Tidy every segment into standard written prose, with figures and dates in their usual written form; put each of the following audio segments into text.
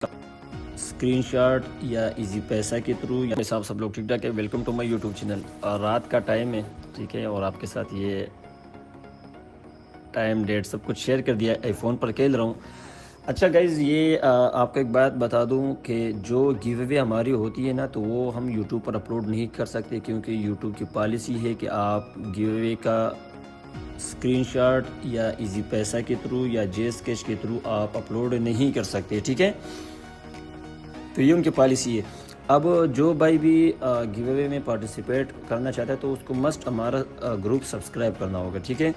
Screenshot या easy पैसा के थ्रू या साहब सब लोग ठीक ठाक है। Welcome to my YouTube channel. और रात का टाइम है, ठीक है, और आपके साथ ये टाइम डेट सब कुछ शेयर कर दिया है, फ़ोन पर खेल रहा हूँ। अच्छा गाइज़, ये आपको एक बात बता दूँ कि जो गिव अवे हमारी होती है ना, तो वो हम यूट्यूब पर अपलोड नहीं कर सकते, क्योंकि यूट्यूब की पॉलिसी है कि आप गिव अवे का स्क्रीनशॉट या इजी पैसा के थ्रू या जेस कैश के थ्रू आप अपलोड नहीं कर सकते, ठीक है। तो ये उनकी पॉलिसी है। अब जो भाई भी गिव अवे में पार्टिसिपेट करना चाहता है तो उसको मस्ट हमारा ग्रुप सब्सक्राइब करना होगा, ठीक है,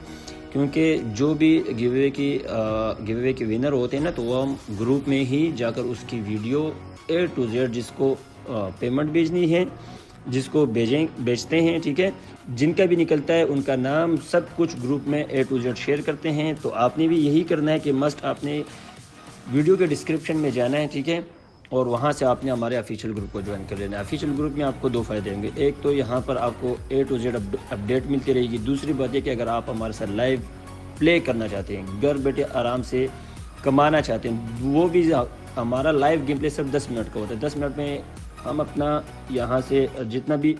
क्योंकि जो भी गिव अवे के विनर होते हैं ना, तो वो हम ग्रुप में ही जाकर उसकी वीडियो A to Z, जिसको पेमेंट भेजनी है, जिसको बेचते हैं, ठीक है, जिनका भी निकलता है उनका नाम सब कुछ ग्रुप में A to Z शेयर करते हैं। तो आपने भी यही करना है कि मस्ट आपने वीडियो के डिस्क्रिप्शन में जाना है, ठीक है, और वहाँ से आपने हमारे ऑफिशियल ग्रुप को ज्वाइन कर लेना है। ऑफिशियल ग्रुप में आपको दो फ़ायदे होंगे। एक तो यहाँ पर आपको A to Z अपडेट मिलती रहेगी। दूसरी बात है कि अगर आप हमारे साथ लाइव प्ले करना चाहते हैं, घर बैठे आराम से कमाना चाहते हैं, वो भी हमारा लाइव गेम प्ले सिर्फ 10 मिनट का होता है। 10 मिनट में हम अपना यहाँ से जितना भी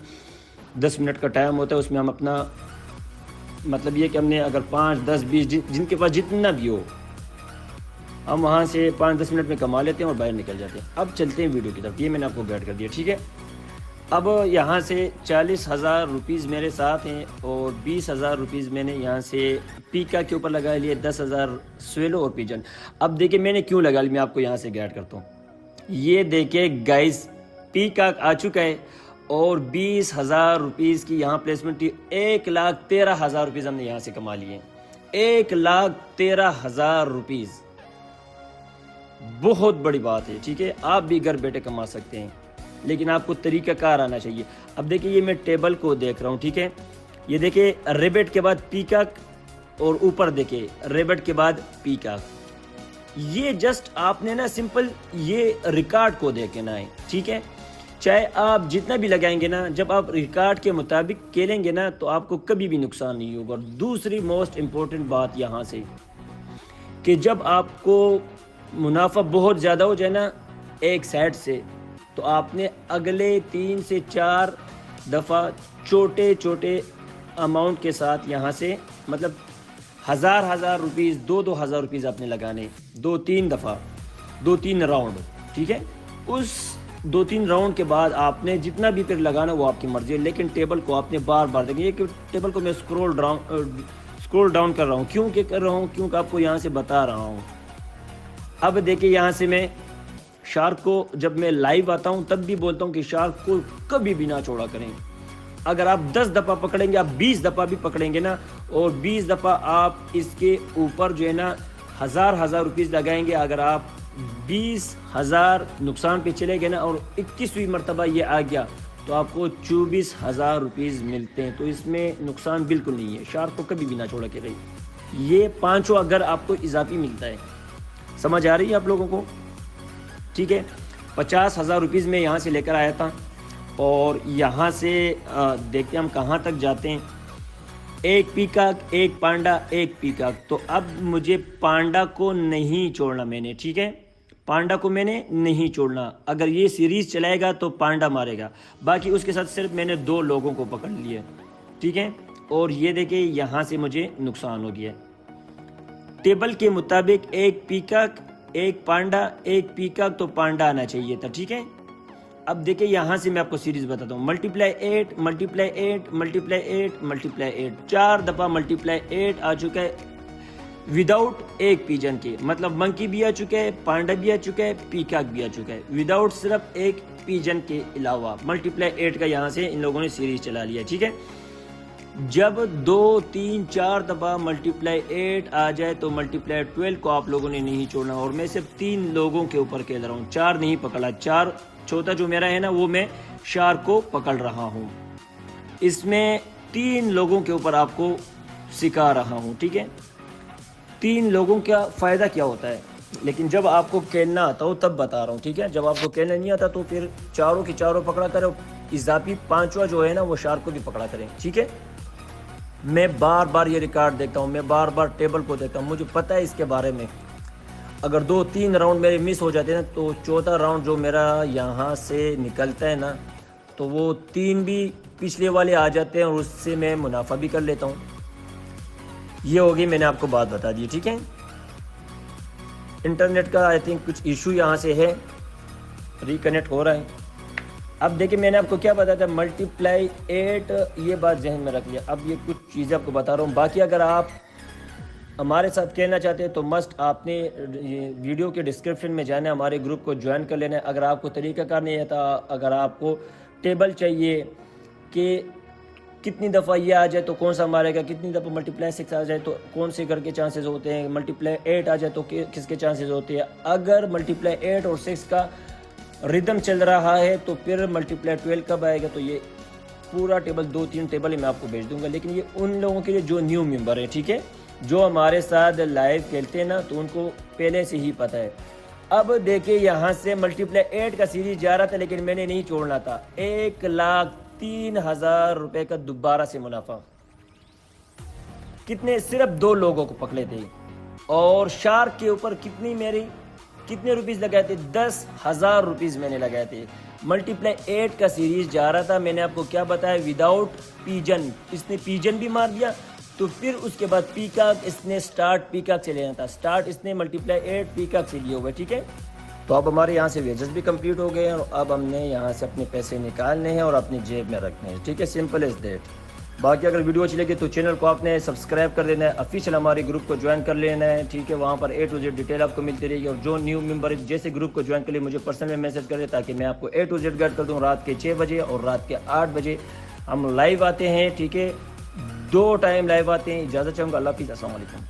10 मिनट का टाइम होता है उसमें हम अपना मतलब ये कि हमने अगर 5, 10, 20 जिनके पास जितना भी हो, हम वहाँ से 5-10 मिनट में कमा लेते हैं और बाहर निकल जाते हैं। अब चलते हैं वीडियो की तरफ। ये मैंने आपको गाइड कर दिया, ठीक है। अब यहाँ से 40,000 रुपीज़ मेरे साथ हैं और 20,000 रुपीज़ मैंने यहाँ से पीका के ऊपर लगा लिए, 10,000 स्वेलो और पिजन। अब देखिए मैंने क्यों लगा ली, मैं आपको यहाँ से गाइड करता हूँ। ये देखिए गाइस, पीका आ चुका है और 20,000 रुपीज़ की यहाँ प्लेसमेंट थी। 1,13,000 रुपीज़ हमने यहाँ से कमा लिए। 1,13,000 रुपीज़ बहुत बड़ी बात है, ठीक है। आप भी घर बैठे कमा सकते हैं, लेकिन आपको तरीकाकार आना चाहिए। अब देखिए ये मैं टेबल को देख रहा हूँ, ठीक है। ये देखिए रेबेट के बाद पीकॉक और ऊपर देखिए रेबेट के बाद पीकॉक। ये जस्ट आपने ना सिंपल ये रिकॉर्ड को देखना है, ठीक है। चाहे आप जितना भी लगाएंगे ना, जब आप रिकॉर्ड के मुताबिक खेलेंगे ना, तो आपको कभी भी नुकसान नहीं होगा। और दूसरी मोस्ट इम्पोर्टेंट बात यहाँ से कि जब आपको मुनाफा बहुत ज़्यादा हो जाए ना एक साइड से, तो आपने अगले 3 से 4 दफ़ा छोटे छोटे अमाउंट के साथ यहाँ से मतलब 1,000 रुपीज़, 2,000 रुपीज़ आपने लगाने 2-3 दफ़ा, 2-3 राउंड, ठीक है। उस 2-3 राउंड के बाद आपने जितना भी फिर लगाना वो आपकी मर्ज़ी है, लेकिन टेबल को आपने बार बार देखें। ये टेबल को मैं स्क्रॉल डाउन कर रहा हूँ, क्यों क्या कर रहा हूँ, क्योंकि आपको यहाँ से बता रहा हूँ। अब देखिए यहाँ से मैं शार्क को जब मैं लाइव आता हूँ तब भी बोलता हूँ कि शार्क को कभी भी ना छोड़ा करें। अगर आप 10 दफ़ा पकड़ेंगे, आप 20 दफ़ा भी पकड़ेंगे ना, और 20 दफ़ा आप इसके ऊपर जो है ना 1,000 रुपीज़ लगाएंगे, अगर आप 20,000 नुकसान पे चले गए ना और 21वीं मरतबा ये आ गया, तो आपको 24,000 रुपीज़ मिलते हैं। तो इसमें नुकसान बिल्कुल नहीं है। शार्क को कभी भी ना छोड़ा करें। ये पाँचों अगर आपको इजाफी मिलता है, समझ आ रही है आप लोगों को, ठीक है। 50,000 रुपीज़ में यहाँ से लेकर आया था और यहाँ से देखते हैं हम कहाँ तक जाते हैं। एक पीकॉक, एक पांडा, एक पीकॉक। तो अब मुझे पांडा को नहीं छोड़ना मैंने, ठीक है, पांडा को मैंने नहीं छोड़ना। अगर ये सीरीज़ चलाएगा तो पांडा मारेगा, बाकी उसके साथ सिर्फ मैंने 2 लोगों को पकड़ लिया, ठीक है। और ये देखिए यहाँ से मुझे नुकसान हो गया। टेबल के मुताबिक एक पीकॉक, एक पांडा, एक पीकॉक, तो पांडा आना चाहिए था, ठीक है। अब देखिए यहाँ से मैं आपको सीरीज बताता हूँ। मल्टीप्लाई 8, मल्टीप्लाई 8, मल्टीप्लाई 8, मल्टीप्लाई 8, 4 दफ़ा मल्टीप्लाई 8 आ चुका है विदाउट एक पिजन के। मतलब मंकी भी आ चुका है, पांडा भी आ चुका है, पीकॉक भी आ चुका है, विदाउट सिर्फ एक पिजन के अलावा। मल्टीप्लाई 8 का यहाँ से इन लोगों ने सीरीज चला लिया, ठीक है। जब 2, 3, 4 दफ़ा मल्टीप्लाई 8 आ जाए तो मल्टीप्लाई 12 को आप लोगों ने नहीं छोड़ना। और मैं सिर्फ 3 लोगों के ऊपर खेल रहा हूँ, 4 नहीं पकड़ा। 4 चौथा जो मेरा है ना, वो मैं शार्क को पकड़ रहा हूँ। इसमें 3 लोगों के ऊपर आपको सिखा रहा हूँ, ठीक है। 3 लोगों का फ़ायदा क्या होता है, लेकिन जब आपको खेलना आता हो तब बता रहा हूँ, ठीक है। जब आपको खेलना नहीं आता तो फिर चारों की चारों पकड़ा करें, इजाफी 5वां जो है ना वो शार्क को भी पकड़ा करें, ठीक है। मैं बार बार ये रिकॉर्ड देखता हूँ, मैं बार बार टेबल को देखता हूँ, मुझे पता है इसके बारे में। अगर 2-3 राउंड मेरे मिस हो जाते हैं ना, तो चौथा राउंड जो मेरा यहाँ से निकलता है ना, तो वो 3 भी पिछले वाले आ जाते हैं और उससे मैं मुनाफा भी कर लेता हूँ। ये होगी, मैंने आपको बात बता दी, ठीक है। इंटरनेट का आई थिंक कुछ इशू यहाँ से है, रिकनेक्ट हो रहा है। अब देखिए मैंने आपको क्या बताया था, मल्टीप्लाई 8, ये बात जहन में रख लिया। अब ये कुछ चीज़ें आपको बता रहा हूँ। बाकी अगर आप हमारे साथ कहना चाहते हैं तो मस्ट आपने ये वीडियो के डिस्क्रिप्शन में जाना है, हमारे ग्रुप को ज्वाइन कर लेना है। अगर आपको तरीक़ाकार नहीं आता, अगर आपको टेबल चाहिए कि कितनी दफ़ा ये आ जाए तो कौन सा मारेगा, कितनी दफ़ा मल्टीप्लाई 6 आ जाए तो कौन से करके चांसेस होते हैं, मल्टीप्लाई 8 आ जाए तो किसके चांसेस होते हैं, अगर मल्टीप्लाई 8 और 6 का रिदम चल रहा है तो फिर मल्टीप्लाई 12 कब आएगा, तो ये पूरा टेबल 2-3 टेबल मैं आपको भेज दूंगा। लेकिन ये उन लोगों के लिए जो न्यू मेंबर है, ठीक है, जो हमारे साथ लाइव खेलते हैं ना, तो उनको पहले से ही पता है। अब देखिए यहाँ से मल्टीप्लाई 8 का सीरीज जा रहा था, लेकिन मैंने नहीं छोड़ना था। 1,03,000 रुपये का दोबारा से मुनाफा, कितने, सिर्फ 2 लोगों को पकड़े थे। और शार्क के ऊपर कितने रुपीज़ लगाए थे, 10,000 रुपीज़ मैंने लगाए थे। मल्टीप्लाई 8 का सीरीज जा रहा था, मैंने आपको क्या बताया, विदाउट पीजन। इसने पीजन भी मार दिया, तो फिर उसके बाद पीकॉक, इसने स्टार्ट पीकॉक से लेना था। स्टार्ट इसने मल्टीप्लाई 8 पीकॉक से लिए हुए, ठीक है। तो अब हमारे यहाँ से वेजेस भी कंप्लीट हो गए हैं और अब हमने यहाँ से अपने पैसे निकालने हैं और अपनी जेब में रखने हैं, ठीक है, सिंपल एज दैट। बाकी अगर वीडियो अच्छी लगे तो चैनल को आपने सब्सक्राइब कर लेना है, ऑफिशियल हमारे ग्रुप को ज्वाइन कर लेना है, ठीक है। वहाँ पर A to Z डिटेल आपको मिलती रहेगी। और जो न्यू मेंबर जैसे ग्रुप को ज्वाइन कर लिए, मुझे पर्सनल में मैसेज करें ताकि मैं आपको A to Z गाइड कर दूँ। रात के 6 बजे और रात के 8 बजे हम लाइव आते हैं, ठीक है, 2 टाइम लाइव आते हैं। इजाज़त चाहूँगा, अल्लाह हाफ़िज़, अस्सलाम वालेकुम।